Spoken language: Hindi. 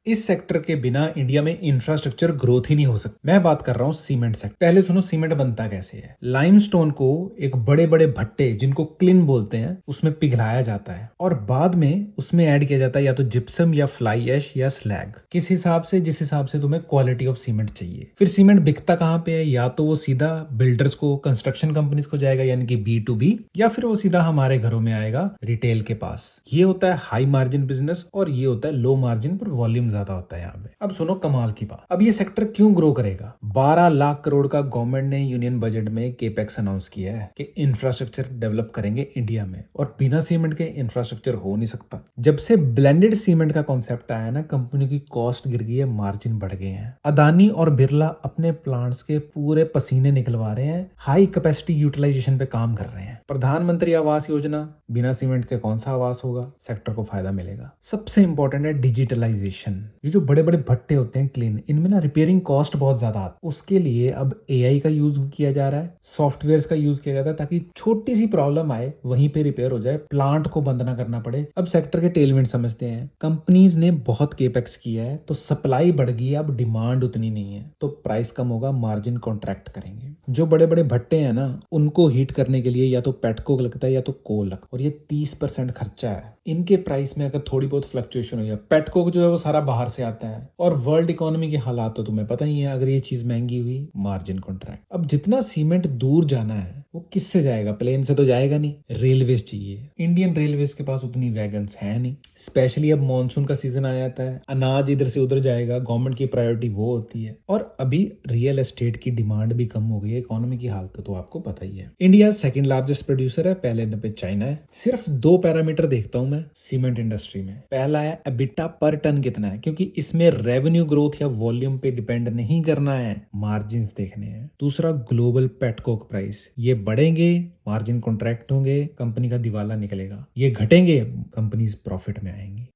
इस सेक्टर के बिना इंडिया में इंफ्रास्ट्रक्चर ग्रोथ ही नहीं हो सकती। मैं बात कर रहा हूँ सीमेंट सेक्टर। पहले सुनो सीमेंट बनता कैसे है। लाइमस्टोन को एक बड़े बड़े भट्टे जिनको क्लिन बोलते हैं उसमें पिघलाया जाता है और बाद में उसमें ऐड किया जाता है या तो जिप्सम या फ्लाई ऐश या स्लैग, किस हिसाब से, जिस हिसाब से तुम्हें क्वालिटी ऑफ सीमेंट चाहिए। फिर सीमेंट बिकता कहाँ पे है, या तो वो सीधा बिल्डर्स को, कंस्ट्रक्शन कंपनीज को जाएगा यानी कि B2B, या फिर वो सीधा हमारे घरों में आएगा रिटेल के पास। ये होता है हाई मार्जिन बिजनेस और ये होता है लो मार्जिन पर वॉल्यूम ज्यादा होता है यहाँ पे। अब सुनो कमाल की बात, अब ये सेक्टर क्यों ग्रो करेगा। 12 लाख करोड़ का गवर्नमेंट ने यूनियन बजट में केपेक्स अनाउंस किया है कि इंफ्रास्ट्रक्चर डेवलप करेंगे इंडिया में, और बिना सीमेंट के इंफ्रास्ट्रक्चर हो नहीं सकता। जब से ब्लेंडेड सीमेंट का कॉन्सेप्ट आया ना, कंपनी की कॉस्ट गिर गई है, मार्जिन बढ़ गए हैं। अदानी और बिरला अपने प्लांट्स के पूरे पसीने निकलवा रहे हैं, हाई कैपेसिटी यूटिलाइजेशन पे काम कर रहे हैं। प्रधानमंत्री आवास योजना, बिना सीमेंट के कौन सा आवास होगा, सेक्टर को फायदा मिलेगा। सबसे इंपॉर्टेंट है डिजिटलाइजेशन। ये जो बड़े बड़े भट्टे होते हैं क्लीन, इनमें ना रिपेयरिंग कॉस्ट बहुत ज्यादा आती है। उसके लिए अब AI का यूज किया जा रहा है, सॉफ्टवेयर का यूज किया जाता है, ताकि छोटी सी प्रॉब्लम आए वहीं पे रिपेयर हो जाए, प्लांट को बंद ना करना पड़े। अब सेक्टर के टेलमेंट समझते हैं। कंपनीज ने बहुत केपेक्स किया है तो सप्लाई बढ़ गई है, अब डिमांड उतनी नहीं है तो प्राइस कम होगा, मार्जिन कॉन्ट्रैक्ट करेंगे। जो बड़े बड़े भट्टे हैं ना, उनको हीट करने के लिए या तो पेटकोक लगता है या तो कोल लगता है, और ये 30% खर्चा है। इनके प्राइस में अगर थोड़ी बहुत फ्लक्चुएशन हो जाए, पेटकोक जो है वो सारा बाहर से आता है, और वर्ल्ड इकोनॉमी के हालात तो तुम्हें पता ही है, अगर ये चीज महंगी हुई, मार्जिन कॉन्ट्रैक्ट। अब जितना सीमेंट दूर जाना है वो किससे जाएगा, प्लेन से तो जाएगा नहीं, रेलवेज चाहिए। इंडियन रेलवेज के पास उतनी वैगन्स है नहीं, स्पेशली अब मानसून का सीजन आ जाता है, अनाज इधर से उधर जाएगा, गवर्नमेंट की प्रायोरिटी वो होती है। और अभी रियल एस्टेट की डिमांड भी कम हो गई है, इकोनॉमी की हालत तो आपको पता ही है। इंडिया सेकंड लार्जेस्ट प्रोड्यूसर है, पहले नंबर पे चाइना है। सिर्फ दो पैरामीटर देखता हूं मैं सीमेंट इंडस्ट्री में। पहला है एबिटा पर टन कितना है, क्योंकि इसमें रेवेन्यू ग्रोथ या वॉल्यूम पे डिपेंड नहीं करना है, मार्जिन्स देखने हैं। दूसरा ग्लोबल पेटकोक प्राइस, ये बढ़ेंगे मार्जिन कॉन्ट्रैक्ट होंगे, कंपनी का दिवाला निकलेगा, ये घटेंगे कंपनीज प्रॉफिट में आएंगी।